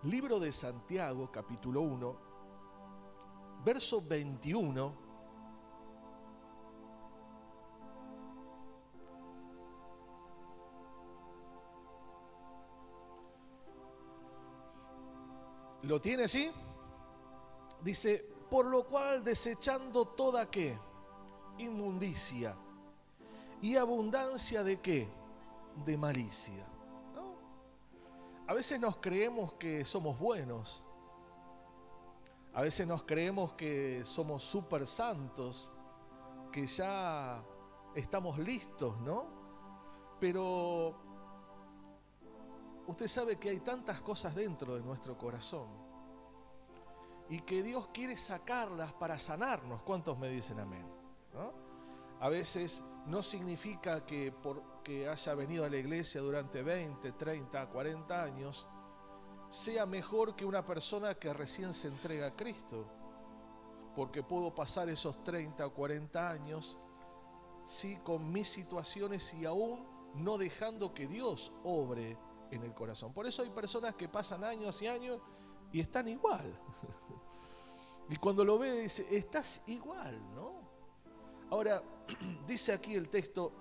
Libro de Santiago, capítulo 1, verso 21. ¿Lo tiene, sí? Dice, por lo cual desechando toda ¿qué? Inmundicia y abundancia de ¿qué? De malicia. ¿No? A veces nos creemos que somos buenos. A veces nos creemos que somos súper santos, que ya estamos listos, ¿no? Pero usted sabe que hay tantas cosas dentro de nuestro corazón y que Dios quiere sacarlas para sanarnos. ¿Cuántos me dicen amén? ¿No? A veces no significa que porque haya venido a la iglesia durante 20, 30, 40 años, sea mejor que una persona que recién se entrega a Cristo. Porque puedo pasar esos 30 o 40 años, sí, con mis situaciones y aún no dejando que Dios obre en el corazón. Por eso hay personas que pasan años y años y están igual. Y cuando lo ve dice, estás igual, ¿no? Ahora, dice aquí el texto,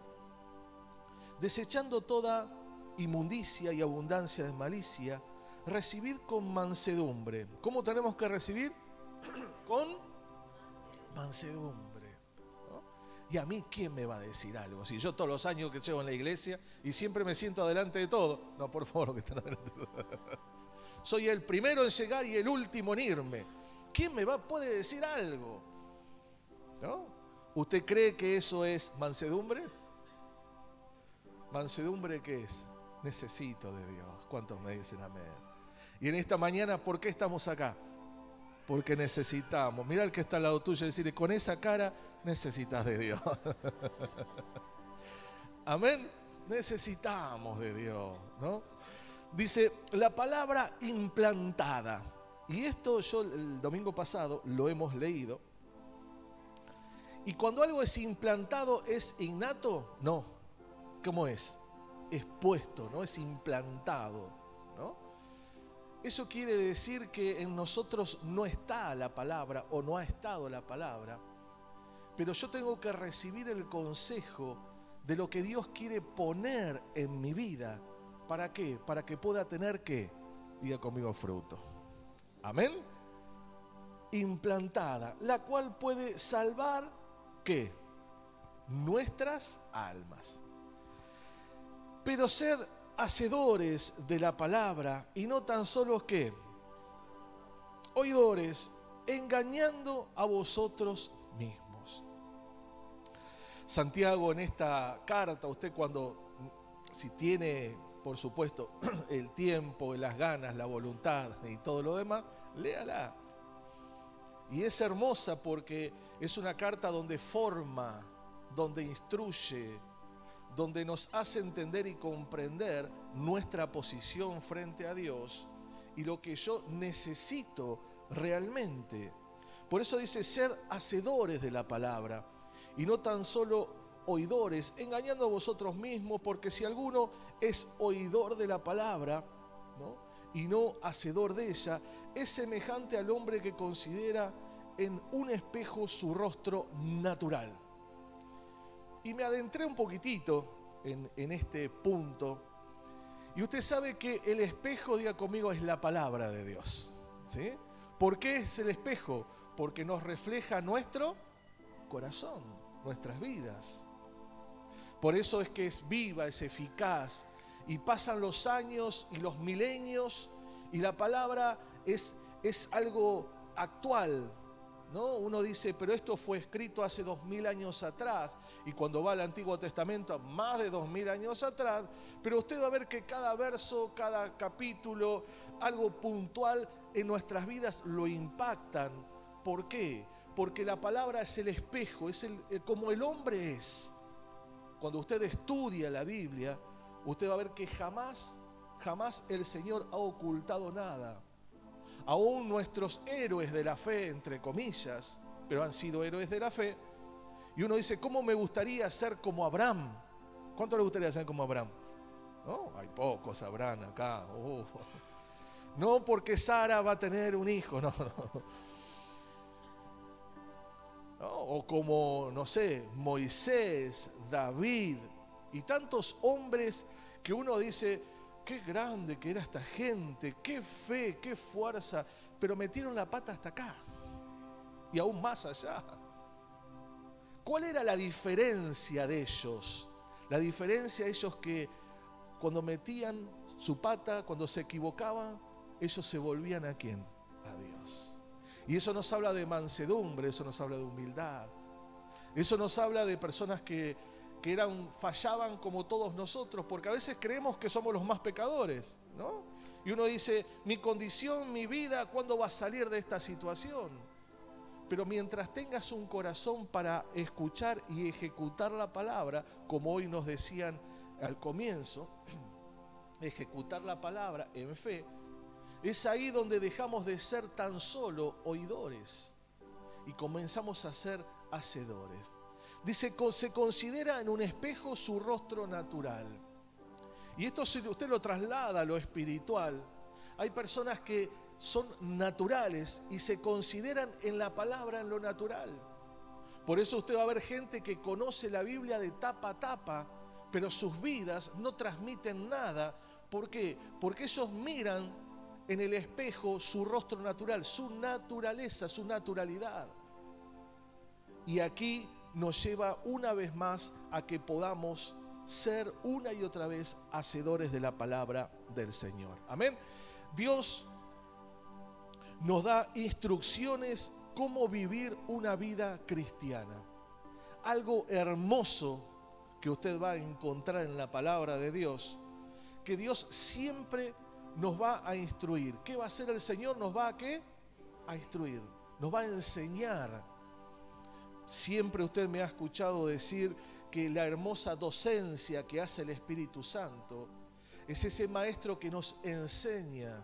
desechando toda inmundicia y abundancia de malicia, recibir con mansedumbre. ¿Cómo tenemos que recibir? Con mansedumbre. ¿No? Y a mí, ¿quién me va a decir algo? Si yo todos los años que llevo en la iglesia y siempre me siento adelante de todo. No, por favor, que están adelante de todo. Soy el primero en llegar y el último en irme. ¿Quién puede decir algo? ¿No? ¿Usted cree que eso es mansedumbre? ¿Mansedumbre qué es? Necesito de Dios. ¿Cuántos me dicen amén? Y en esta mañana, ¿por qué estamos acá? Porque necesitamos. Mira al que está al lado tuyo y decirle, con esa cara necesitas de Dios. Amén. Necesitamos de Dios, ¿no? Dice, la palabra implantada. Y esto yo el domingo pasado lo hemos leído. Y cuando algo es implantado, ¿es innato? No. ¿Cómo es? Es puesto, ¿no? Es implantado, ¿no? Eso quiere decir que en nosotros no está la palabra o no ha estado la palabra, pero yo tengo que recibir el consejo de lo que Dios quiere poner en mi vida. ¿Para qué? Para que pueda tener ¿qué? Diga conmigo, fruto. Amén. Implantada, la cual puede salvar ¿qué? Nuestras almas. Pero sed hacedores de la palabra y no tan solo ¿qué? Oidores, engañando a vosotros mismos. Santiago en esta carta, usted si tiene, por supuesto, el tiempo, las ganas, la voluntad y todo lo demás, léala. Y es hermosa porque es una carta donde forma, donde instruye, donde nos hace entender y comprender nuestra posición frente a Dios y lo que yo necesito realmente. Por eso dice, ser hacedores de la palabra y no tan solo oidores, engañando a vosotros mismos, porque si alguno es oidor de la palabra, ¿no? Y no hacedor de ella, es semejante al hombre que considera en un espejo su rostro natural. Y me adentré un poquitito en este punto. Y usted sabe que el espejo, diga conmigo, es la palabra de Dios. ¿Sí? ¿Por qué es el espejo? Porque nos refleja nuestro corazón, nuestras vidas. Por eso es que es viva, es eficaz. Y pasan los años y los milenios y la palabra es algo actual, ¿no? Uno dice, pero esto fue escrito hace 2000 años atrás, y cuando va al Antiguo Testamento, más de 2000 años atrás, pero usted va a ver que cada verso, cada capítulo, algo puntual en nuestras vidas lo impactan. ¿Por qué? Porque la palabra es el espejo, es como el hombre es. Cuando usted estudia la Biblia, usted va a ver que jamás el Señor ha ocultado nada. Aún nuestros héroes de la fe, entre comillas, pero han sido héroes de la fe. Y uno dice, ¿cómo me gustaría ser como Abraham? ¿Cuánto le gustaría ser como Abraham? No, hay pocos Abraham acá. No porque Sara va a tener un hijo, no. ¿No? O como, no sé, Moisés, David y tantos hombres que uno dice, qué grande que era esta gente, qué fe, qué fuerza, pero metieron la pata hasta acá y aún más allá. ¿Cuál era la diferencia de ellos? La diferencia de ellos que cuando metían su pata, cuando se equivocaban, ellos se volvían ¿a quién? A Dios. Y eso nos habla de mansedumbre, eso nos habla de humildad. Eso nos habla de personas que fallaban como todos nosotros, porque a veces creemos que somos los más pecadores, ¿no? Y uno dice, mi condición, mi vida, ¿cuándo va a salir de esta situación? Pero mientras tengas un corazón para escuchar y ejecutar la palabra, como hoy nos decían al comienzo, ejecutar la palabra en fe, es ahí donde dejamos de ser tan solo oidores y comenzamos a ser hacedores. Dice, se considera en un espejo su rostro natural. Y esto, si usted lo traslada a lo espiritual, hay personas que son naturales y se consideran en la palabra en lo natural. Por eso usted va a ver gente que conoce la Biblia de tapa a tapa, pero sus vidas no transmiten nada. ¿Por qué? Porque ellos miran en el espejo su rostro natural, su naturaleza, su naturalidad. Y aquí nos lleva una vez más a que podamos ser una y otra vez hacedores de la palabra del Señor. Amén. Dios nos da instrucciones cómo vivir una vida cristiana. Algo hermoso que usted va a encontrar en la palabra de Dios, que Dios siempre nos va a instruir. ¿Qué va a hacer el Señor? ¿Nos va a qué? A instruir, nos va a enseñar. Siempre usted me ha escuchado decir que la hermosa docencia que hace el Espíritu Santo es ese maestro que nos enseña.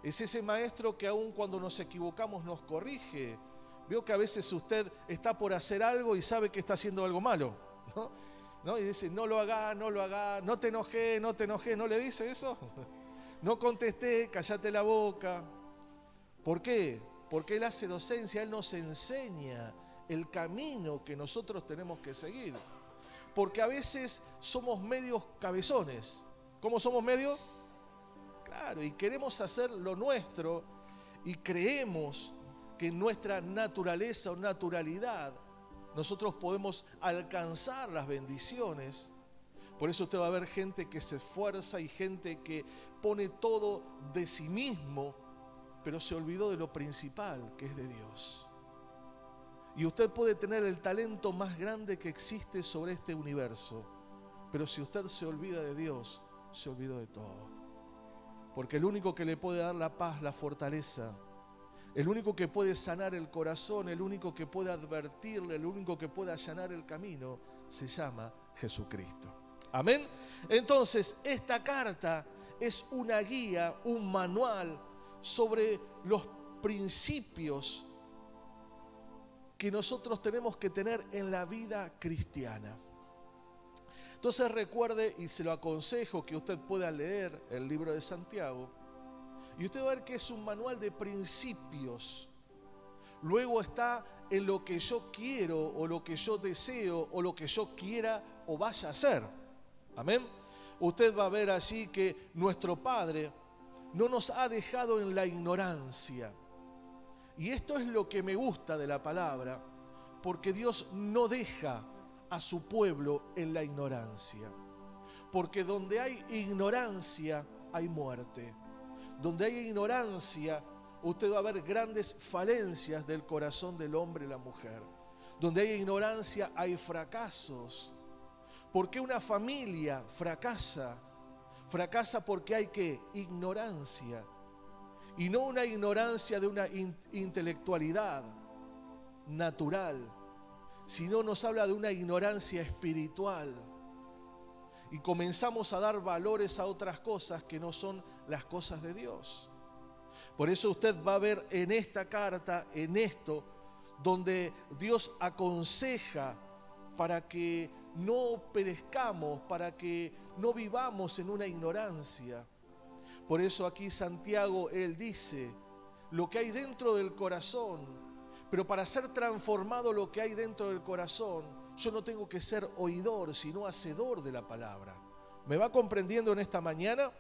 Es ese maestro que aun cuando nos equivocamos nos corrige. Veo que a veces usted está por hacer algo y sabe que está haciendo algo malo, ¿no? Y dice, no lo haga, no te enojé, ¿no le dice eso? No contesté, cállate la boca. ¿Por qué? Porque Él hace docencia, Él nos enseña el camino que nosotros tenemos que seguir. Porque a veces somos medios cabezones. ¿Cómo somos medios? Claro, y queremos hacer lo nuestro y creemos que en nuestra naturaleza o naturalidad nosotros podemos alcanzar las bendiciones. Por eso usted va a ver gente que se esfuerza y gente que pone todo de sí mismo, pero se olvidó de lo principal, que es de Dios. Y usted puede tener el talento más grande que existe sobre este universo, pero si usted se olvida de Dios, se olvidó de todo. Porque el único que le puede dar la paz, la fortaleza, el único que puede sanar el corazón, el único que puede advertirle, el único que puede allanar el camino, se llama Jesucristo. Amén. Entonces, esta carta es una guía, un manual sobre los principios que nosotros tenemos que tener en la vida cristiana. Entonces recuerde, y se lo aconsejo, que usted pueda leer el libro de Santiago, y usted va a ver que es un manual de principios. Luego está en lo que yo quiero, o lo que yo deseo, o lo que yo quiera o vaya a hacer. Amén. Usted va a ver allí que nuestro Padre no nos ha dejado en la ignorancia. Y esto es lo que me gusta de la palabra, porque Dios no deja a su pueblo en la ignorancia. Porque donde hay ignorancia, hay muerte. Donde hay ignorancia, usted va a ver grandes falencias del corazón del hombre y la mujer. Donde hay ignorancia, hay fracasos. ¿Por qué una familia fracasa? Fracasa porque hay ¿qué? Ignorancia. Y no una ignorancia de una intelectualidad natural, sino nos habla de una ignorancia espiritual. Y comenzamos a dar valores a otras cosas que no son las cosas de Dios. Por eso usted va a ver en esta carta, en esto, donde Dios aconseja para que no perezcamos, para que no vivamos en una ignorancia. Por eso aquí Santiago, él dice, lo que hay dentro del corazón, pero para ser transformado lo que hay dentro del corazón, yo no tengo que ser oidor, sino hacedor de la palabra. ¿Me va comprendiendo en esta mañana?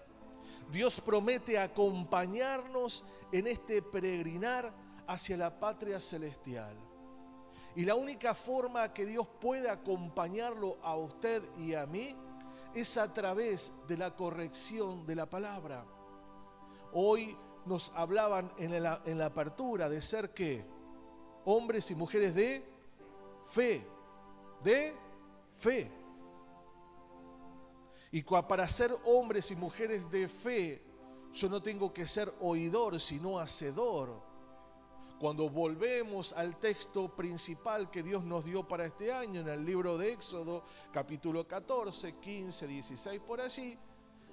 Dios promete acompañarnos en este peregrinar hacia la patria celestial. Y la única forma que Dios puede acompañarlo a usted y a mí es a través de la corrección de la palabra. Hoy nos hablaban en la apertura de ser ¿qué? Hombres y mujeres de fe. De fe. Y para ser hombres y mujeres de fe, yo no tengo que ser oidor, sino hacedor. Cuando volvemos al texto principal que Dios nos dio para este año, en el libro de Éxodo, capítulo 14, 15, 16, por allí,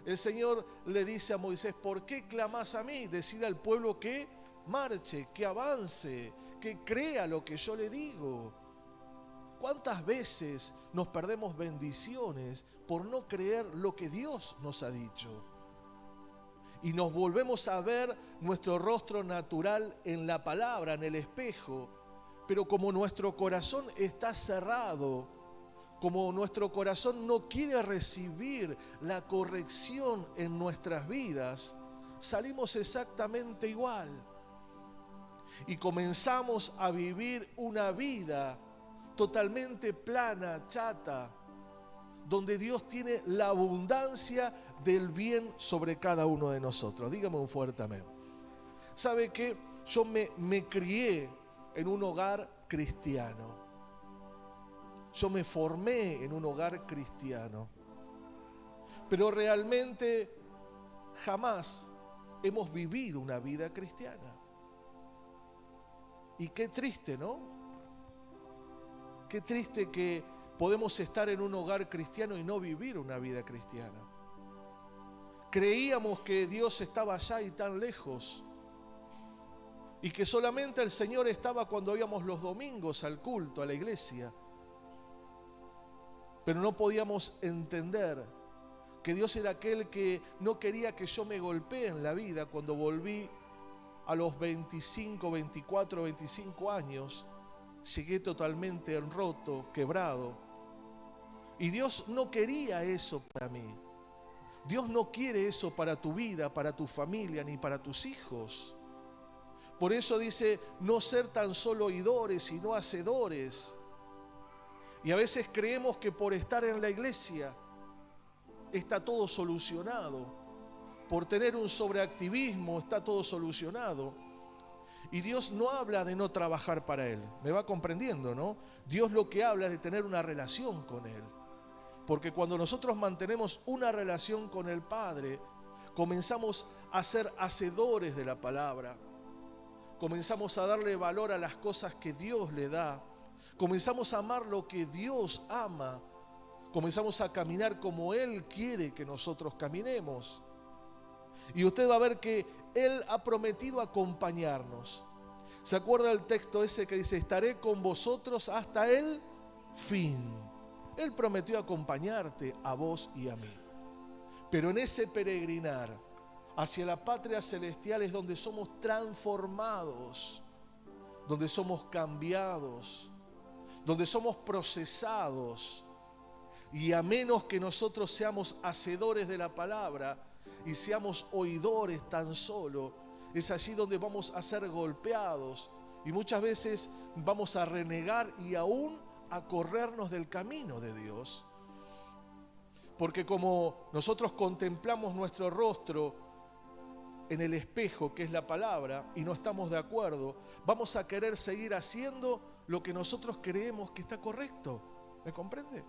el Señor le dice a Moisés, ¿por qué clamas a mí? Decide al pueblo que marche, que avance, que crea lo que yo le digo. ¿Cuántas veces nos perdemos bendiciones por no creer lo que Dios nos ha dicho? Y nos volvemos a ver nuestro rostro natural en la palabra, en el espejo, pero como nuestro corazón está cerrado, como nuestro corazón no quiere recibir la corrección en nuestras vidas, salimos exactamente igual. Y comenzamos a vivir una vida totalmente plana, chata, donde Dios tiene la abundancia del bien sobre cada uno de nosotros. Dígame un fuerte amén. ¿Sabe qué? Yo me crié en un hogar cristiano. Yo me formé en un hogar cristiano. Pero realmente jamás hemos vivido una vida cristiana. Y qué triste, ¿no? Qué triste que podemos estar en un hogar cristiano y no vivir una vida cristiana. Creíamos que Dios estaba allá y tan lejos, y que solamente el Señor estaba cuando íbamos los domingos al culto, a la iglesia. Pero no podíamos entender que Dios era aquel que no quería que yo me golpee en la vida. Cuando volví a los 25, 24, 25 años, llegué totalmente roto, quebrado. Y Dios no quería eso para mí. Dios no quiere eso para tu vida, para tu familia, ni para tus hijos. Por eso dice, no ser tan solo oidores, sino hacedores. Y a veces creemos que por estar en la iglesia está todo solucionado. Por tener un sobreactivismo está todo solucionado. Y Dios no habla de no trabajar para Él. ¿Me va comprendiendo, no? Dios lo que habla es de tener una relación con Él. Porque cuando nosotros mantenemos una relación con el Padre, comenzamos a ser hacedores de la palabra. Comenzamos a darle valor a las cosas que Dios le da. Comenzamos a amar lo que Dios ama. Comenzamos a caminar como Él quiere que nosotros caminemos. Y usted va a ver que Él ha prometido acompañarnos. ¿Se acuerda el texto ese que dice, estaré con vosotros hasta el fin? Él prometió acompañarte a vos y a mí. Pero en ese peregrinar hacia la patria celestial es donde somos transformados, donde somos cambiados, donde somos procesados. Y a menos que nosotros seamos hacedores de la palabra y seamos oidores tan solo, es allí donde vamos a ser golpeados y muchas veces vamos a renegar y aún a corrernos del camino de Dios. Porque como nosotros contemplamos nuestro rostro en el espejo, que es la palabra, y no estamos de acuerdo, vamos a querer seguir haciendo lo que nosotros creemos que está correcto. ¿Me comprende?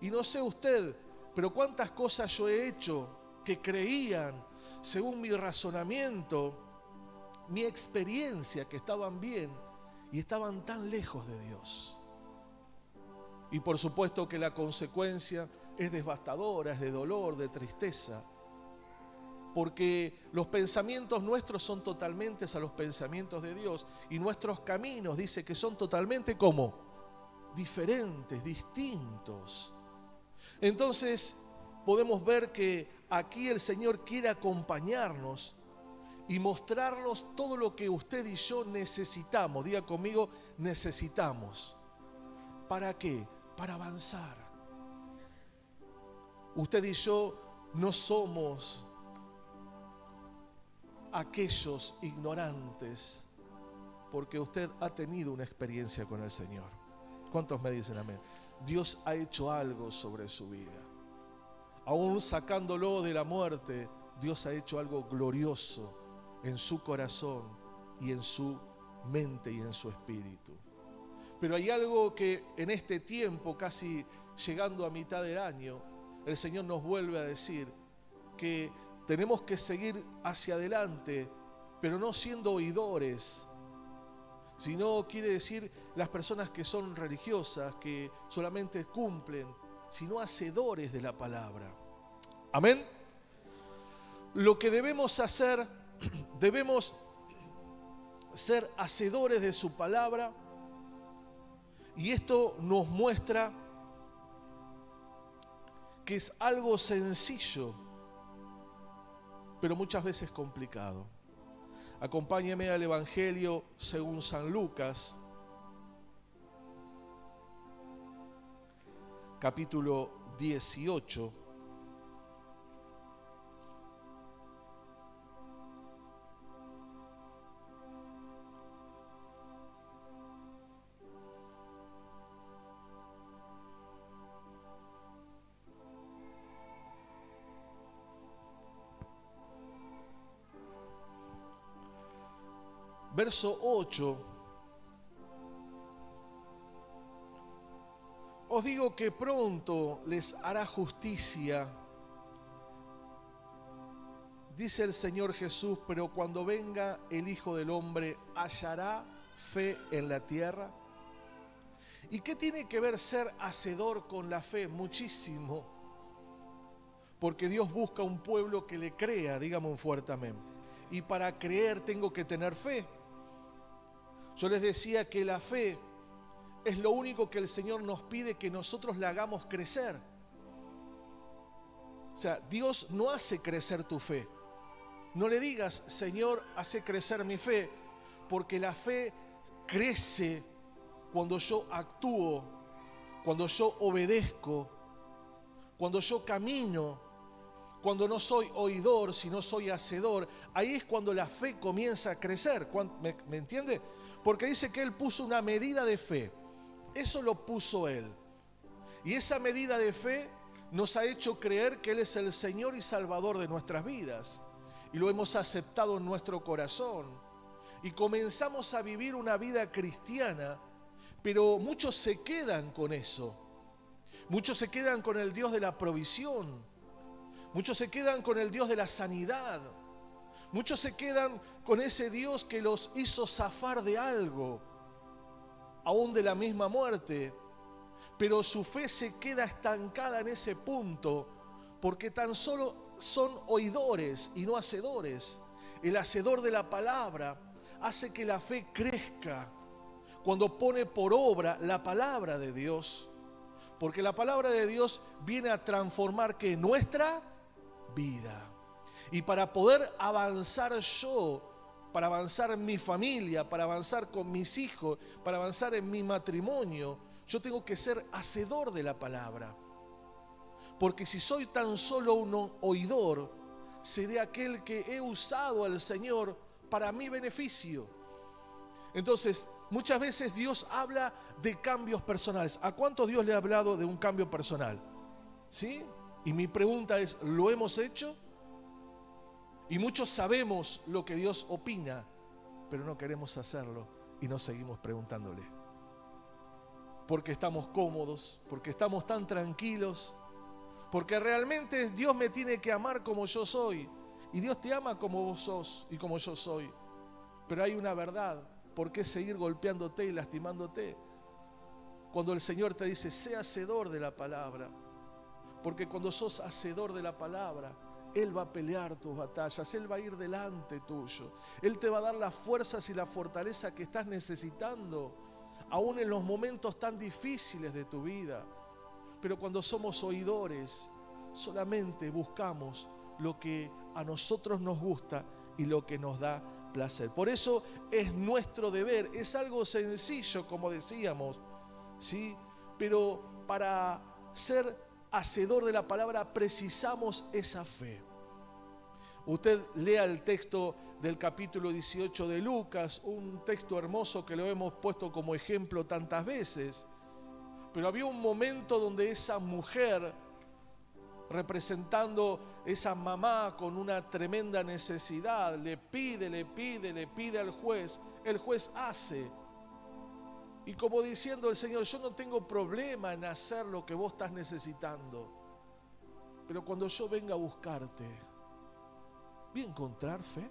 Y no sé usted, pero cuántas cosas yo he hecho que creían, según mi razonamiento, mi experiencia, que estaban bien y estaban tan lejos de Dios. Y por supuesto que la consecuencia es devastadora, es de dolor, de tristeza, porque los pensamientos nuestros son totalmente a los pensamientos de Dios y nuestros caminos, dice que son totalmente como diferentes, distintos. Entonces podemos ver que aquí el Señor quiere acompañarnos y mostrarnos todo lo que usted y yo necesitamos. Diga conmigo, necesitamos. ¿Para qué? Para avanzar. Usted y yo no somos aquellos ignorantes, porque usted ha tenido una experiencia con el Señor. ¿Cuántos me dicen amén? Dios ha hecho algo sobre su vida. Aún sacándolo de la muerte, Dios ha hecho algo glorioso en su corazón y en su mente y en su espíritu. Pero hay algo que en este tiempo, casi llegando a mitad del año, el Señor nos vuelve a decir que tenemos que seguir hacia adelante, pero no siendo oidores, sino quiere decir las personas que son religiosas, que solamente cumplen, sino hacedores de la palabra. Amén. Lo que debemos hacer, debemos ser hacedores de su palabra, y esto nos muestra que es algo sencillo, pero muchas veces complicado. Acompáñeme al Evangelio según San Lucas, capítulo 18. Verso 8, os digo que pronto les hará justicia, dice el Señor Jesús, pero cuando venga el Hijo del Hombre, ¿hallará fe en la tierra? ¿Y qué tiene que ver ser hacedor con la fe? Muchísimo, porque Dios busca un pueblo que le crea, dígame un fuerte amén. Y para creer tengo que tener fe. Yo les decía que la fe es lo único que el Señor nos pide que nosotros la hagamos crecer. O sea, Dios no hace crecer tu fe. No le digas, Señor, hace crecer mi fe, porque la fe crece cuando yo actúo, cuando yo obedezco, cuando yo camino, cuando no soy oidor, sino soy hacedor. Ahí es cuando la fe comienza a crecer. ¿Me entiende? Porque dice que Él puso una medida de fe. Eso lo puso Él. Y esa medida de fe nos ha hecho creer que Él es el Señor y Salvador de nuestras vidas. Y lo hemos aceptado en nuestro corazón. Y comenzamos a vivir una vida cristiana, pero muchos se quedan con eso. Muchos se quedan con el Dios de la provisión. Muchos se quedan con el Dios de la sanidad. Muchos se quedan con ese Dios que los hizo zafar de algo, aún de la misma muerte. Pero su fe se queda estancada en ese punto, porque tan solo son oidores y no hacedores. El hacedor de la palabra hace que la fe crezca cuando pone por obra la palabra de Dios. Porque la palabra de Dios viene a transformar que nuestra vida. Y para poder avanzar yo, para avanzar en mi familia, para avanzar con mis hijos, para avanzar en mi matrimonio, yo tengo que ser hacedor de la palabra. Porque si soy tan solo un oidor, seré aquel que he usado al Señor para mi beneficio. Entonces, muchas veces Dios habla de cambios personales. ¿A cuánto Dios le ha hablado de un cambio personal? ¿Sí? Y mi pregunta es, ¿lo hemos hecho? Y muchos sabemos lo que Dios opina, pero no queremos hacerlo y nos seguimos preguntándole. Porque estamos cómodos, porque estamos tan tranquilos, porque realmente Dios me tiene que amar como yo soy. Y Dios te ama como vos sos y como yo soy. Pero hay una verdad, ¿por qué seguir golpeándote y lastimándote? Cuando el Señor te dice, sé hacedor de la palabra. Porque cuando sos hacedor de la palabra, Él va a pelear tus batallas, Él va a ir delante tuyo. Él te va a dar las fuerzas y la fortaleza que estás necesitando, aún en los momentos tan difíciles de tu vida. Pero cuando somos oidores, solamente buscamos lo que a nosotros nos gusta y lo que nos da placer. Por eso es nuestro deber, es algo sencillo, como decíamos, ¿sí? Pero para ser hacedor de la palabra precisamos esa fe. Usted lea el texto del capítulo 18 de Lucas, un texto hermoso que lo hemos puesto como ejemplo tantas veces, pero había un momento donde esa mujer, representando esa mamá con una tremenda necesidad, le pide al juez, el juez hace. Y como diciendo el Señor, yo no tengo problema en hacer lo que vos estás necesitando, pero cuando yo venga a buscarte, ¿voy a encontrar fe?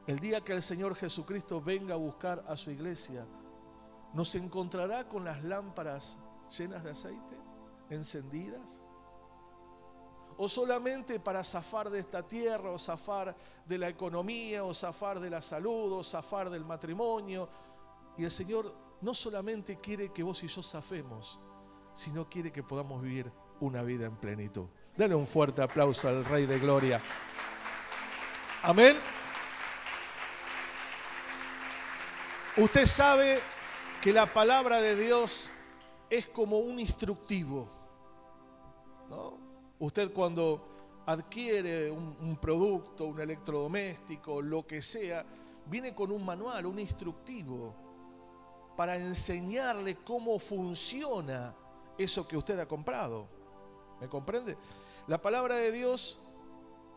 El día que el Señor Jesucristo venga a buscar a su iglesia, ¿nos encontrará con las lámparas llenas de aceite, encendidas? ¿O solamente para zafar de esta tierra, o zafar de la economía, o zafar de la salud, o zafar del matrimonio? Y el Señor no solamente quiere que vos y yo zafemos, sino quiere que podamos vivir una vida en plenitud. Dale un fuerte aplauso al Rey de Gloria. Amén. Usted sabe que la palabra de Dios es como un instructivo, ¿no? Usted cuando adquiere un producto, un electrodoméstico, lo que sea, viene con un manual, un instructivo, para enseñarle cómo funciona eso que usted ha comprado. ¿Me comprende? La palabra de Dios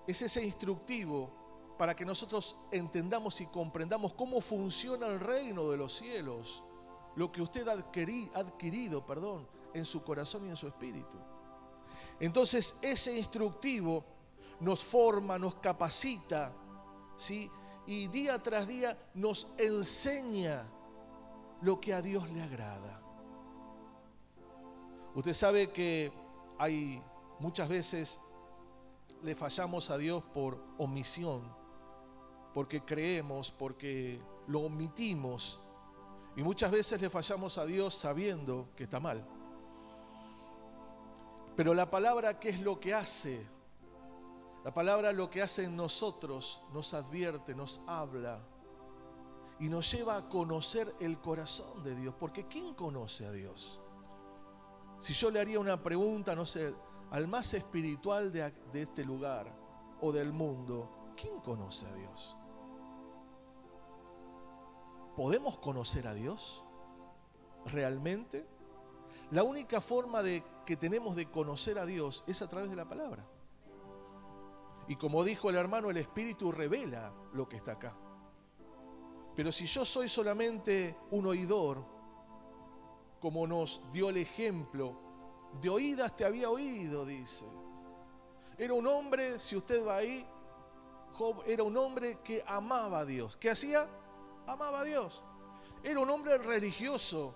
es ese instructivo para que nosotros entendamos y comprendamos cómo funciona el reino de los cielos, lo que usted ha adquirido en su corazón y en su espíritu. Entonces ese instructivo nos forma, nos capacita, ¿sí? Y día tras día nos enseña lo que a Dios le agrada. Usted sabe que hay muchas veces le fallamos a Dios por omisión, porque creemos, porque lo omitimos, y muchas veces le fallamos a Dios sabiendo que está mal. Pero la palabra, ¿qué es lo que hace? La palabra lo que hace en nosotros, nos advierte, nos habla y nos lleva a conocer el corazón de Dios. Porque ¿quién conoce a Dios? Si yo le haría una pregunta, no sé, al más espiritual de este lugar o del mundo, ¿quién conoce a Dios? ¿Podemos conocer a Dios realmente? La única forma que tenemos de conocer a Dios es a través de la palabra. Y como dijo el hermano, el Espíritu revela lo que está acá. Pero si yo soy solamente un oidor, como nos dio el ejemplo, de oídas te había oído, dice. Era un hombre, si usted va ahí, Job era un hombre que amaba a Dios. ¿Qué hacía? Amaba a Dios. Era un hombre religioso.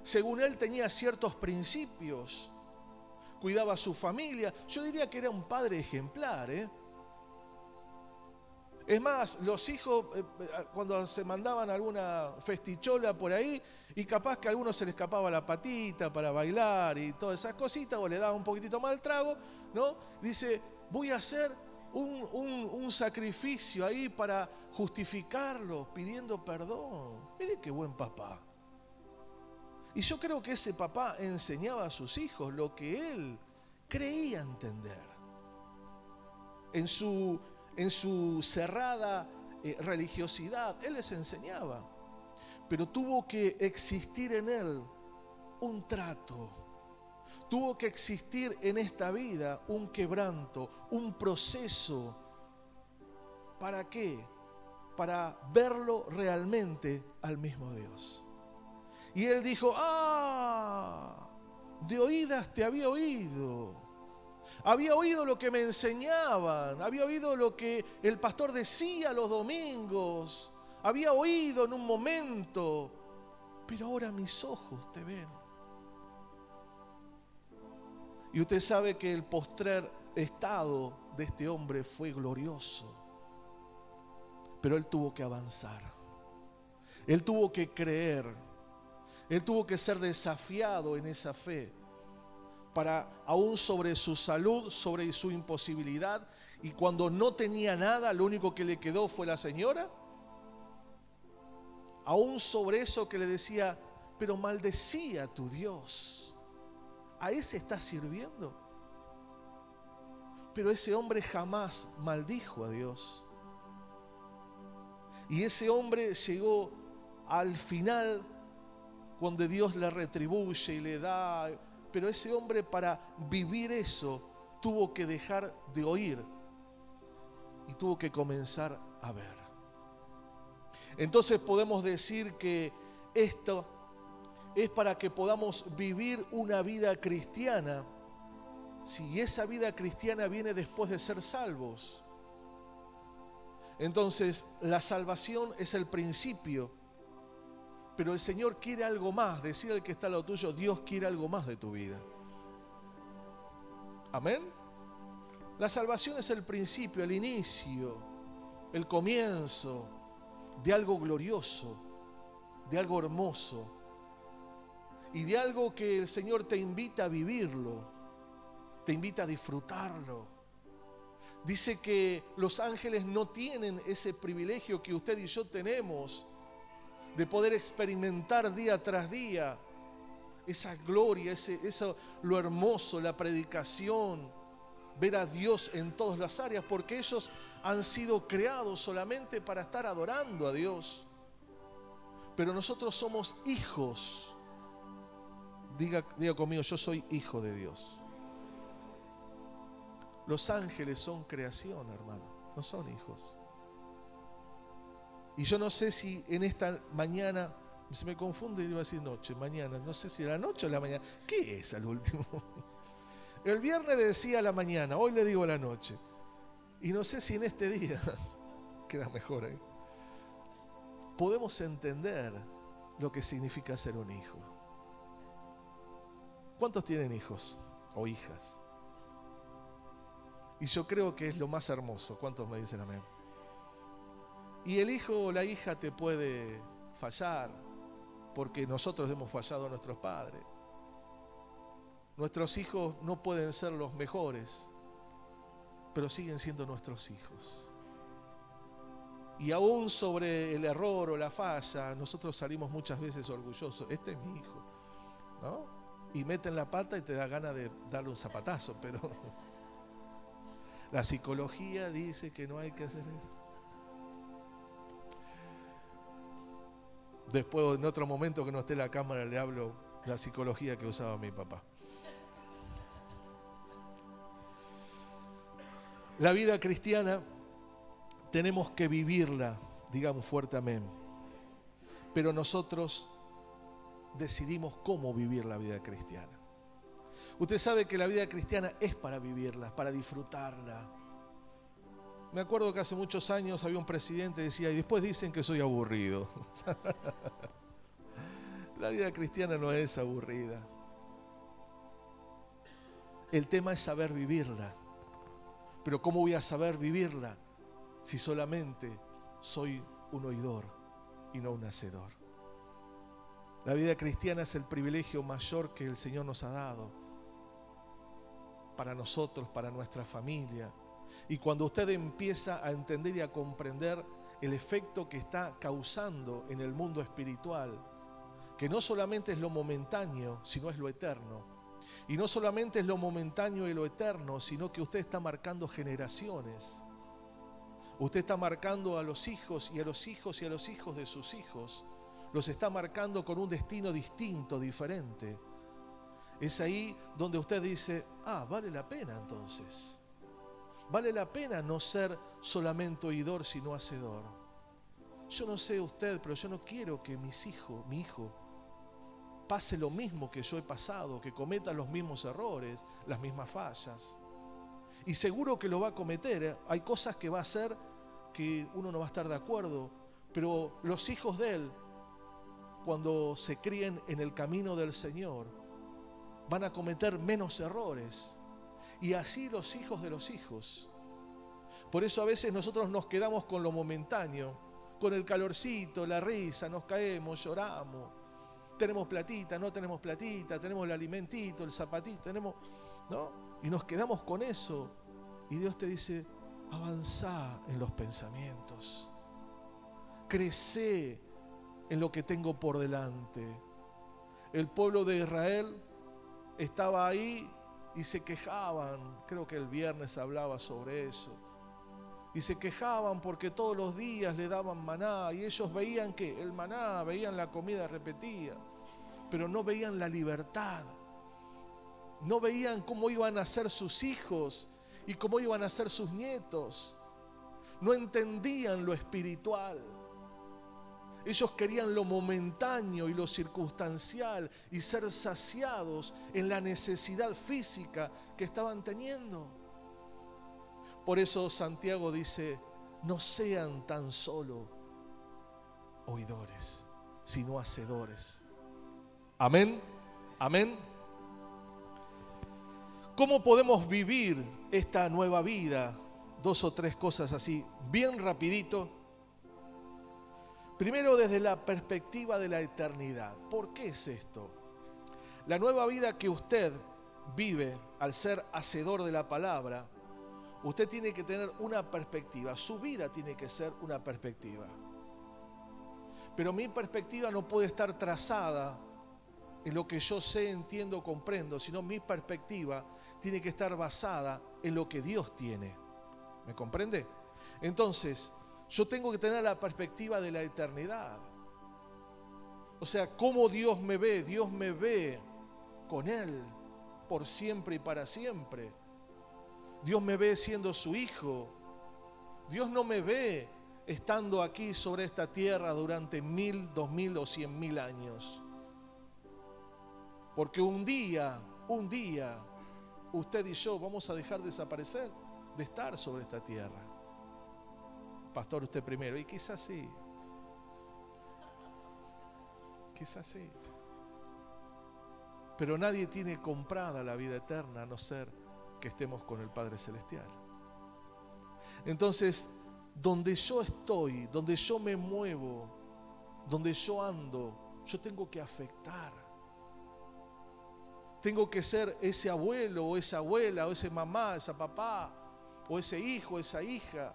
Según él tenía ciertos principios, cuidaba a su familia. Yo diría que era un padre ejemplar, ¿eh? Es más, los hijos cuando se mandaban alguna festichola por ahí y capaz que a algunos se les escapaba la patita para bailar y todas esas cositas, o le daba un poquitito más el trago, ¿no? Dice, voy a hacer un sacrificio ahí para justificarlo, pidiendo perdón. Mire qué buen papá. Y yo creo que ese papá enseñaba a sus hijos lo que él creía entender. En su cerrada religiosidad, él les enseñaba. Pero tuvo que existir en él un trato. Tuvo que existir en esta vida un quebranto, un proceso. ¿Para qué? Para verlo realmente al mismo Dios. Y él dijo, de oídas te había oído. Había oído lo que me enseñaban, había oído lo que el pastor decía los domingos, había oído en un momento, pero ahora mis ojos te ven. Y usted sabe que el postrer estado de este hombre fue glorioso, pero él tuvo que avanzar, él tuvo que creer. Él tuvo que ser desafiado en esa fe. aún sobre su salud, sobre su imposibilidad, y cuando no tenía nada, lo único que le quedó fue la señora. Aún sobre eso que le decía, pero maldecía a tu Dios. ¿A ese estás sirviendo? Pero ese hombre jamás maldijo a Dios. Y ese hombre llegó al final, cuando Dios le retribuye y le da. Pero ese hombre, para vivir eso, tuvo que dejar de oír y tuvo que comenzar a ver. Entonces podemos decir que esto es para que podamos vivir una vida cristiana. Si esa vida cristiana viene después de ser salvos, entonces la salvación es el principio, pero el Señor quiere algo más. Decir al que está al lado tuyo, Dios quiere algo más de tu vida. Amén. La salvación es el principio, el inicio, el comienzo de algo glorioso, de algo hermoso y de algo que el Señor te invita a vivirlo, te invita a disfrutarlo. Dice que los ángeles no tienen ese privilegio que usted y yo tenemos de poder experimentar día tras día esa gloria, eso, lo hermoso, la predicación, ver a Dios en todas las áreas, porque ellos han sido creados solamente para estar adorando a Dios. Pero nosotros somos hijos. Diga conmigo, yo soy hijo de Dios. Los ángeles son creación, hermano, no son hijos. Y yo no sé si en esta mañana, se me confunde, iba a decir noche, mañana, no sé si era noche o la mañana. ¿Qué es al último? El viernes le decía la mañana, hoy le digo la noche. Y no sé si en este día, queda mejor ahí, podemos entender lo que significa ser un hijo. ¿Cuántos tienen hijos o hijas? Y yo creo que es lo más hermoso. ¿Cuántos me dicen amén? Y el hijo o la hija te puede fallar, porque nosotros hemos fallado a nuestros padres. Nuestros hijos no pueden ser los mejores, pero siguen siendo nuestros hijos. Y aún sobre el error o la falla, nosotros salimos muchas veces orgullosos. Este es mi hijo, ¿no? Y meten la pata y te da ganas de darle un zapatazo, pero la psicología dice que no hay que hacer eso. Después, en otro momento que no esté en la cámara, le hablo de la psicología que usaba mi papá. La vida cristiana tenemos que vivirla, digamos fuerte amén. Pero nosotros decidimos cómo vivir la vida cristiana. Usted sabe que la vida cristiana es para vivirla, para disfrutarla. Me acuerdo que hace muchos años había un presidente que decía, y después dicen que soy aburrido. La vida cristiana no es aburrida. El tema es saber vivirla. Pero ¿cómo voy a saber vivirla si solamente soy un oidor y no un hacedor? La vida cristiana es el privilegio mayor que el Señor nos ha dado para nosotros, para nuestra familia. Y cuando usted empieza a entender y a comprender el efecto que está causando en el mundo espiritual, que no solamente es lo momentáneo, sino es lo eterno. Y no solamente es lo momentáneo y lo eterno, sino que usted está marcando generaciones. Usted está marcando a los hijos y a los hijos y a los hijos de sus hijos. Los está marcando con un destino distinto, diferente. Es ahí donde usted dice, vale la pena entonces. Vale la pena no ser solamente oidor, sino hacedor. Yo no sé usted, pero yo no quiero que mi hijo, pase lo mismo que yo he pasado, que cometa los mismos errores, las mismas fallas. Y seguro que lo va a cometer. Hay cosas que va a hacer que uno no va a estar de acuerdo, pero los hijos de él, cuando se críen en el camino del Señor, van a cometer menos errores. Y así los hijos de los hijos. Por eso a veces nosotros nos quedamos con lo momentáneo, con el calorcito, la risa, nos caemos, lloramos. tenemos platita, no tenemos platita, tenemos el alimentito, el zapatito, tenemos, ¿no? Y nos quedamos con eso. Y Dios te dice, avanzá en los pensamientos. Crecé en lo que tengo por delante. El pueblo de Israel estaba ahí y se quejaban. Creo que el viernes hablaba sobre eso. Y se quejaban porque todos los días le daban maná y ellos veían que el maná, veían la comida repetida, pero no veían la libertad. No veían cómo iban a ser sus hijos y cómo iban a ser sus nietos. No entendían lo espiritual. Ellos querían lo momentáneo y lo circunstancial y ser saciados en la necesidad física que estaban teniendo. Por eso Santiago dice, no sean tan solo oidores, sino hacedores. Amén, amén. ¿Cómo podemos vivir esta nueva vida? 2 o 3 cosas así, bien rapidito. Primero, desde la perspectiva de la eternidad. ¿Por qué es esto? La nueva vida que usted vive al ser hacedor de la palabra, usted tiene que tener una perspectiva. Su vida tiene que ser una perspectiva. Pero mi perspectiva no puede estar trazada en lo que yo sé, entiendo, comprendo, sino mi perspectiva tiene que estar basada en lo que Dios tiene. ¿Me comprende? Entonces, yo tengo que tener la perspectiva de la eternidad. O sea, cómo Dios me ve con Él por siempre y para siempre. Dios me ve siendo su hijo. Dios no me ve estando aquí sobre esta tierra durante 1000, 2000 o 100.000 años. Porque un día, usted y yo vamos a dejar de desaparecer, de estar sobre esta tierra. Pastor, usted primero, y quizás sí. Quizás sí. Pero nadie tiene comprada la vida eterna a no ser que estemos con el Padre Celestial. Entonces, donde yo estoy, donde yo me muevo, donde yo ando, yo tengo que afectar. Tengo que ser ese abuelo o esa abuela o ese mamá, esa papá o ese hijo, esa hija,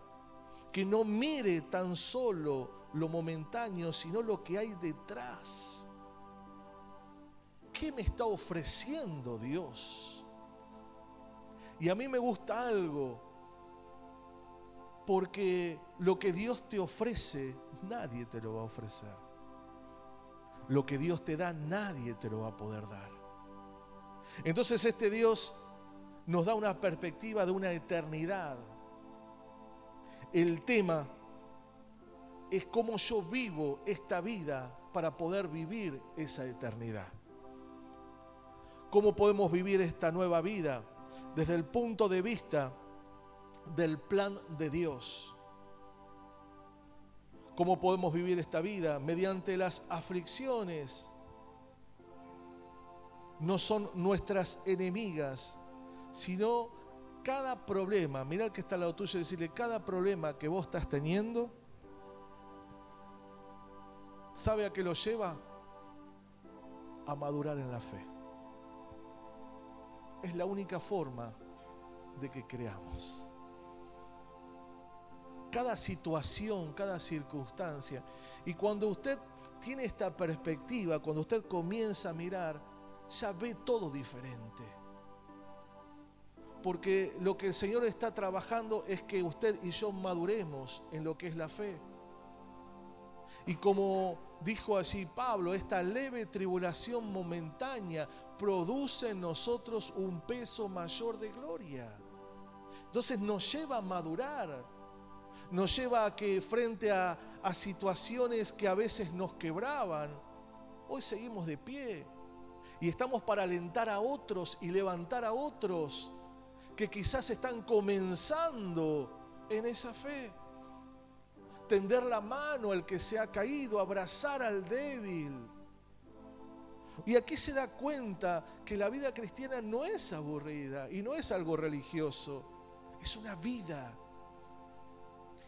que no mire tan solo lo momentáneo, sino lo que hay detrás. ¿Qué me está ofreciendo Dios? Y a mí me gusta algo, porque lo que Dios te ofrece, nadie te lo va a ofrecer. Lo que Dios te da, nadie te lo va a poder dar. Entonces este Dios nos da una perspectiva de una eternidad. El tema es cómo yo vivo esta vida para poder vivir esa eternidad. ¿Cómo podemos vivir esta nueva vida? Desde el punto de vista del plan de Dios. ¿Cómo podemos vivir esta vida? Mediante las aflicciones. No son nuestras enemigas, sino cada problema. Mirá el que está al lado tuyo y decirle, cada problema que vos estás teniendo, ¿sabe a qué lo lleva? A madurar en la fe. Es la única forma de que creamos. Cada situación, cada circunstancia. Y cuando usted tiene esta perspectiva, cuando usted comienza a mirar, ya ve todo diferente. Porque lo que el Señor está trabajando es que usted y yo maduremos en lo que es la fe. Y como dijo allí Pablo, esta leve tribulación momentánea produce en nosotros un peso mayor de gloria. Entonces nos lleva a madurar, nos lleva a que frente a situaciones que a veces nos quebraban, hoy seguimos de pie y estamos para alentar a otros y levantar a otros que quizás están comenzando en esa fe. Tender la mano al que se ha caído, abrazar al débil. Y aquí se da cuenta que la vida cristiana no es aburrida y no es algo religioso, es una vida.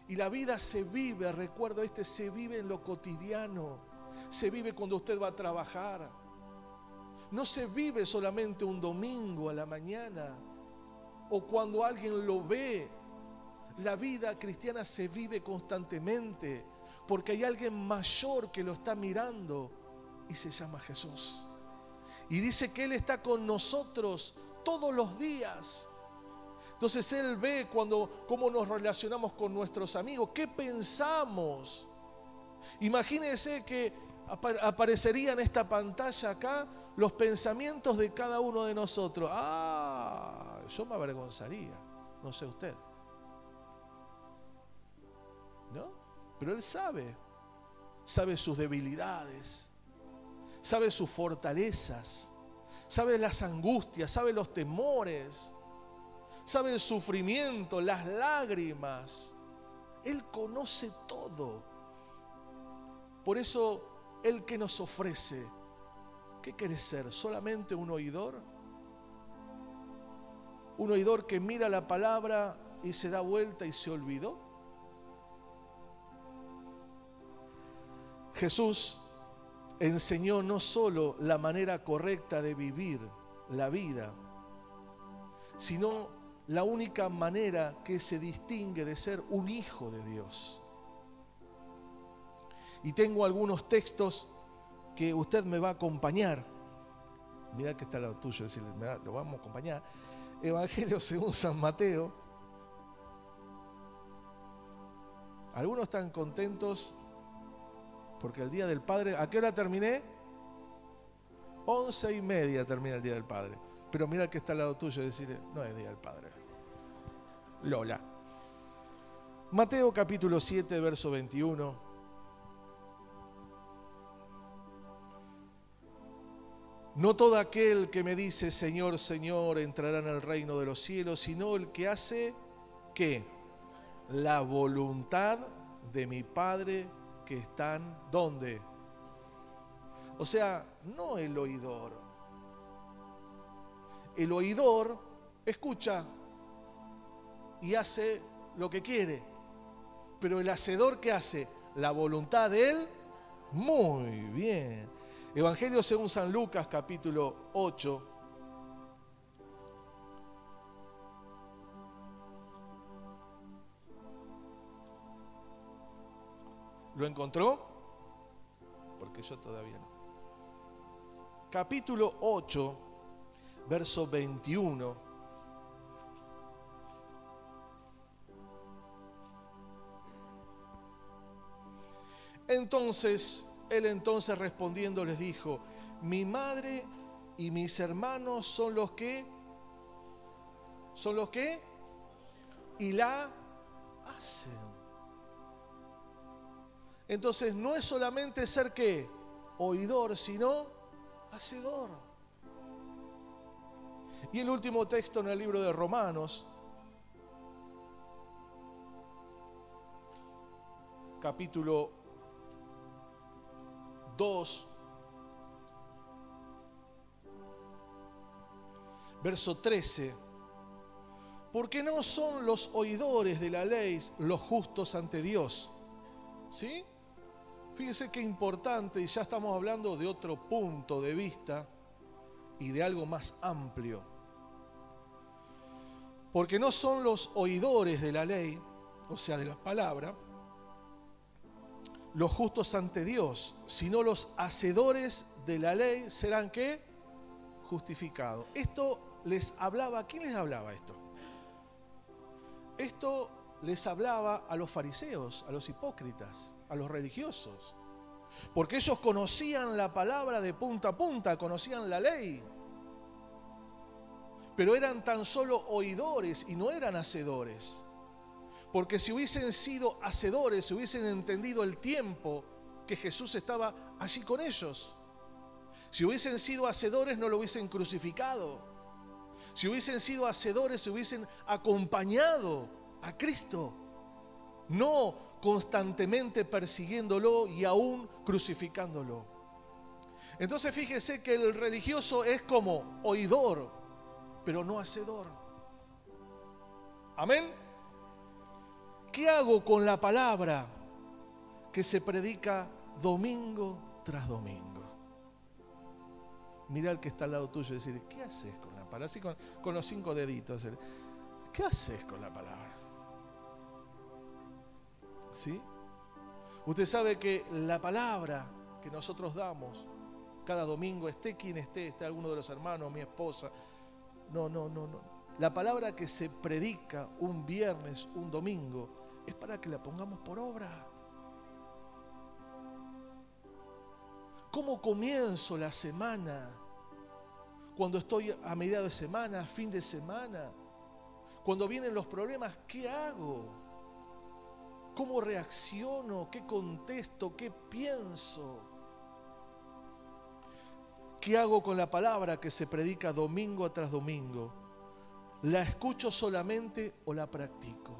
Y la vida se vive, recuerdo se vive en lo cotidiano, se vive cuando usted va a trabajar. No se vive solamente un domingo a la mañana o cuando alguien lo ve. La vida cristiana se vive constantemente porque hay alguien mayor que lo está mirando y se llama Jesús. Y dice que Él está con nosotros todos los días. Entonces Él ve cómo nos relacionamos con nuestros amigos, qué pensamos. Imagínense que aparecería en esta pantalla acá los pensamientos de cada uno de nosotros. Yo me avergonzaría, no sé usted. ¿No? Pero Él sabe sus debilidades, sabe sus fortalezas, sabe las angustias, sabe los temores, sabe el sufrimiento, las lágrimas. Él conoce todo. Por eso, Él que nos ofrece, ¿qué quiere ser? ¿Solamente un oidor? ¿Un oidor que mira la palabra y se da vuelta y se olvidó? Jesús enseñó no solo la manera correcta de vivir la vida, sino la única manera que se distingue de ser un hijo de Dios. Y tengo algunos textos que usted me va a acompañar. Mirá que está al lado tuyo, es decir, lo vamos a acompañar. Evangelio según San Mateo. Algunos están contentos porque el Día del Padre, ¿a qué hora terminé? 11:30 termina el Día del Padre. Pero mira que está al lado tuyo y decirle, no es Día del Padre. Lola. Mateo capítulo 7, verso 21. No todo aquel que me dice Señor, Señor entrará en el reino de los cielos, sino el que hace, ¿qué? La voluntad de mi Padre que están, ¿dónde? O sea, no el oidor. El oidor escucha y hace lo que quiere, pero el hacedor, ¿qué hace? La voluntad de Él. Muy bien. Evangelio según San Lucas, capítulo 8. ¿Lo encontró? Porque yo todavía no. Capítulo 8, verso 21. Entonces, él respondiendo les dijo, mi madre y mis hermanos son los que, y la hacen. Entonces no es solamente ser ¿qué? Oidor, sino hacedor. Y el último texto en el libro de Romanos, capítulo 2, verso 13. Porque no son los oidores de la ley los justos ante Dios. ¿Sí? Fíjese qué importante, y ya estamos hablando de otro punto de vista y de algo más amplio. Porque no son los oidores de la ley, o sea, de la palabra, los justos ante Dios, sino los hacedores de la ley serán ¿qué? Justificados. Esto les hablaba, ¿quién les hablaba esto? Esto les hablaba a los fariseos, a los hipócritas, a los religiosos. Porque ellos conocían la palabra de punta a punta, conocían la ley. Pero eran tan solo oidores y no eran hacedores. Porque si hubiesen sido hacedores, si hubiesen entendido el tiempo que Jesús estaba allí con ellos. Si hubiesen sido hacedores, no lo hubiesen crucificado. Si hubiesen sido hacedores, se hubiesen acompañado a Cristo. No constantemente persiguiéndolo y aún crucificándolo. Entonces fíjese que el religioso es como oidor, pero no hacedor. Amén. ¿Qué hago con la palabra que se predica domingo tras domingo. Mira al que está al lado tuyo y decir, ¿qué haces con la palabra? Así con los 5 deditos. ¿Qué haces con la palabra? ¿Sí? Usted sabe que la palabra que nosotros damos cada domingo, esté quien esté alguno de los hermanos, mi esposa, no. La palabra que se predica un viernes, un domingo, es para que la pongamos por obra. ¿Cómo comienzo la semana? Cuando estoy a mediados de semana, fin de semana, cuando vienen los problemas, ¿qué hago? ¿Cómo reacciono? ¿Qué contesto? ¿Qué pienso? ¿Qué hago con la palabra que se predica domingo tras domingo? ¿La escucho solamente o la practico?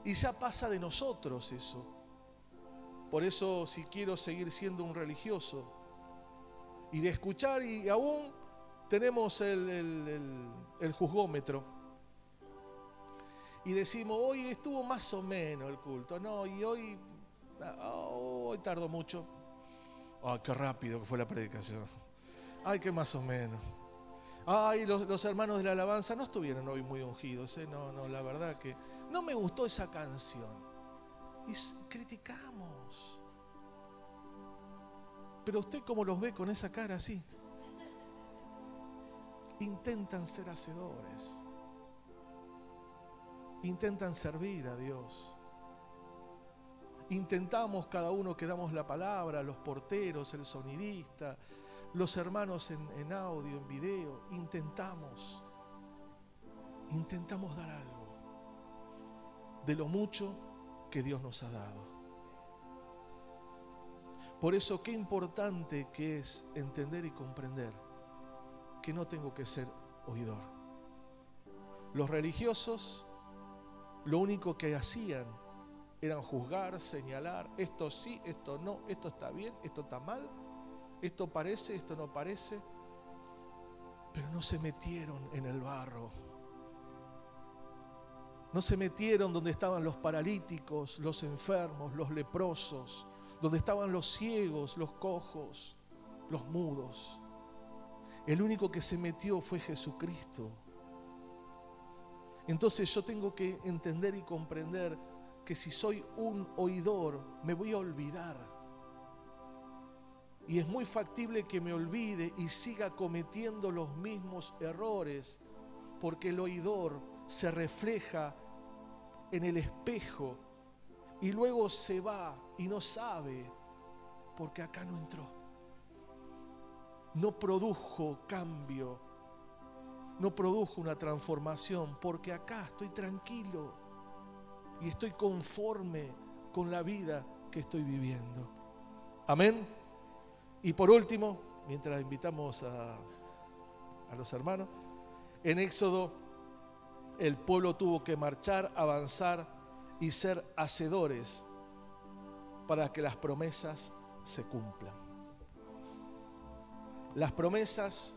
Y ya pasa de nosotros eso. Por eso, si quiero seguir siendo un religioso y de escuchar, y aún tenemos el juzgómetro y decimos, hoy estuvo más o menos el culto, no, y hoy tardó mucho. Ay, qué rápido que fue la predicación. Ay, qué más o menos. Ay, los hermanos de la alabanza no estuvieron hoy muy ungidos, No, la verdad que no me gustó esa canción. Y criticamos. Pero usted, ¿cómo los ve con esa cara así? Intentan ser hacedores. Intentan servir a Dios. Intentamos cada uno que damos la palabra, los porteros, el sonidista, los hermanos en audio, en video, intentamos dar algo de lo mucho que Dios nos ha dado. Por eso qué importante que es entender y comprender que no tengo que ser oidor. Los religiosos lo único que hacían eran juzgar, señalar, esto sí, esto no, esto está bien, esto está mal, esto parece, esto no parece, pero no se metieron en el barro. No se metieron donde estaban los paralíticos, los enfermos, los leprosos, donde estaban los ciegos, los cojos, los mudos. El único que se metió fue Jesucristo. Entonces yo tengo que entender y comprender que si soy un oidor, me voy a olvidar. Y es muy factible que me olvide y siga cometiendo los mismos errores, porque el oidor se refleja en el espejo y luego se va y no sabe, porque acá no entró. No produjo cambio, no produjo una transformación, porque acá estoy tranquilo y estoy conforme con la vida que estoy viviendo. Amén. Y por último, mientras invitamos a los hermanos, en Éxodo el pueblo tuvo que marchar, avanzar y ser hacedores para que las promesas se cumplan. Las promesas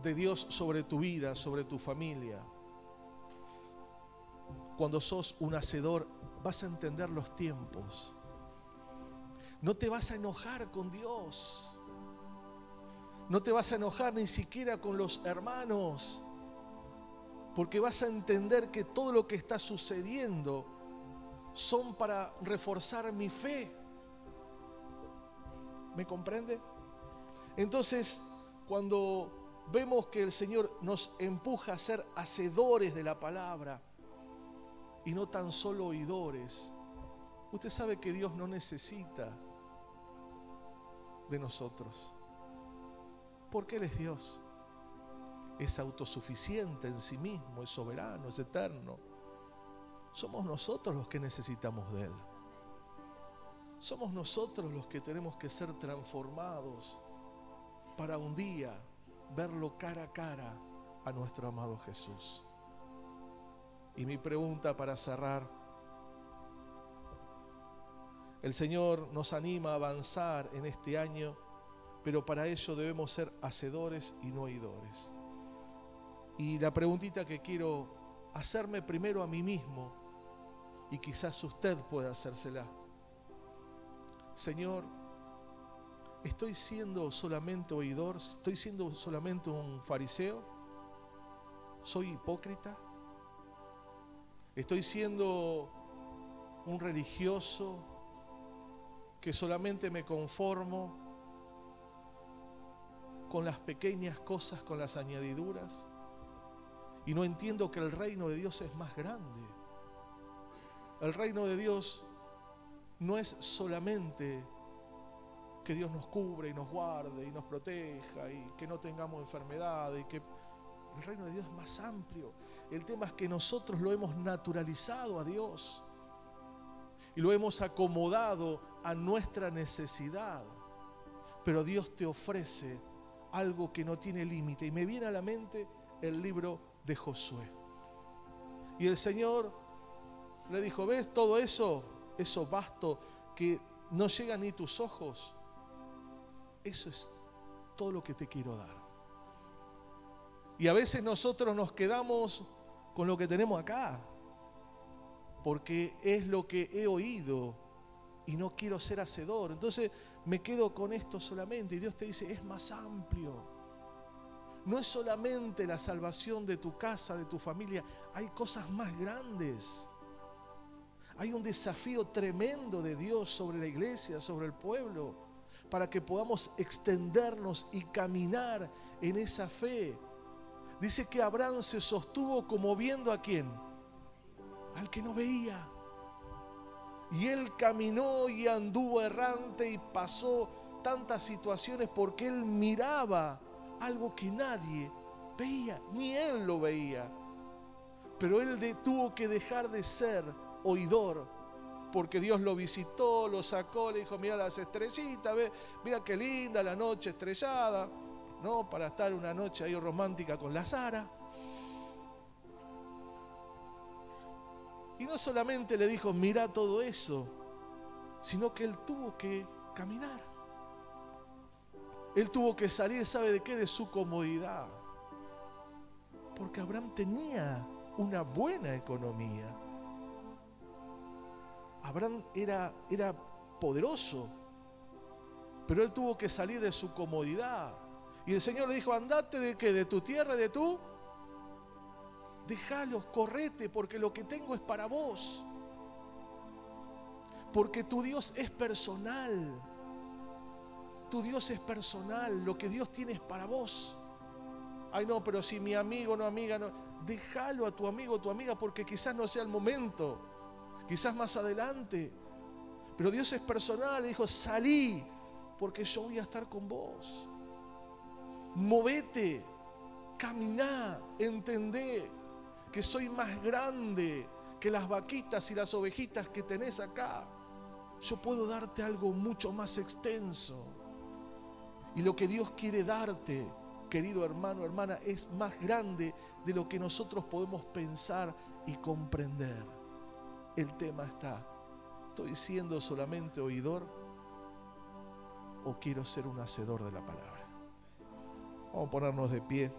de Dios sobre tu vida, sobre tu familia. Cuando sos un hacedor, vas a entender los tiempos. No te vas a enojar con Dios. No te vas a enojar ni siquiera con los hermanos, porque vas a entender que todo lo que está sucediendo son para reforzar mi fe. ¿Me comprende? Entonces, cuando vemos que el Señor nos empuja a ser hacedores de la palabra y no tan solo oidores, usted sabe que Dios no necesita de nosotros, porque Él es Dios. Es autosuficiente en sí mismo, es soberano, es eterno. Somos nosotros los que necesitamos de Él. Somos nosotros los que tenemos que ser transformados para un día verlo cara a cara a nuestro amado Jesús. Y mi pregunta para cerrar: el Señor nos anima a avanzar en este año, pero para ello debemos ser hacedores y no oidores. Y la preguntita que quiero hacerme primero a mí mismo, y quizás usted pueda hacérsela: Señor, ¿Estoy siendo solamente oidor? ¿Estoy siendo solamente un fariseo? ¿Soy hipócrita? ¿Estoy siendo un religioso que solamente me conformo con las pequeñas cosas, con las añadiduras? Y no entiendo que el reino de Dios es más grande. El reino de Dios no es solamente que Dios nos cubre y nos guarde y nos proteja y que no tengamos enfermedad y que el reino de Dios es más amplio. El tema es que nosotros lo hemos naturalizado a Dios y lo hemos acomodado a nuestra necesidad. Pero Dios te ofrece algo que no tiene límite. Y me viene a la mente el libro de Josué. Y el Señor le dijo: ¿ves todo eso vasto que no llega ni tus ojos? Eso es todo lo que te quiero dar. Y a veces nosotros nos quedamos con lo que tenemos acá, porque es lo que he oído y no quiero ser hacedor. Entonces me quedo con esto solamente. Y Dios te dice: es más amplio. No es solamente la salvación de tu casa, de tu familia. Hay cosas más grandes. Hay un desafío tremendo de Dios sobre la iglesia, sobre el pueblo, para que podamos extendernos y caminar en esa fe. Dice que Abraham se sostuvo como viendo ¿a quién? Al que no veía. Y él caminó y anduvo errante y pasó tantas situaciones porque él miraba algo que nadie veía, ni él lo veía. Pero él tuvo que dejar de ser oidor, porque Dios lo visitó, lo sacó, le dijo: mira las estrellitas, ve, mira qué linda la noche estrellada, ¿no? Para estar una noche ahí romántica con la Sara. Y no solamente le dijo: mira todo eso, sino que él tuvo que caminar. Él tuvo que salir, ¿sabe de qué? De su comodidad. Porque Abraham tenía una buena economía. Abraham era poderoso, pero él tuvo que salir de su comodidad. Y el Señor le dijo: andate de qué, de tu tierra, de tu... Déjalos, correte, porque lo que tengo es para vos. Porque tu Dios es personal. Tu Dios es personal. Lo que Dios tiene es para vos. Ay, no, pero si mi amigo, no amiga, no. Déjalo a tu amigo o tu amiga, porque quizás no sea el momento. Quizás más adelante. Pero Dios es personal. Le dijo: salí, porque yo voy a estar con vos. Movete, caminá, entendé que soy más grande que las vaquitas y las ovejitas que tenés acá. Yo puedo darte algo mucho más extenso. Y lo que Dios quiere darte, querido hermano, hermana, es más grande de lo que nosotros podemos pensar y comprender. El tema está: ¿estoy siendo solamente oidor o quiero ser un hacedor de la palabra? Vamos a ponernos de pie.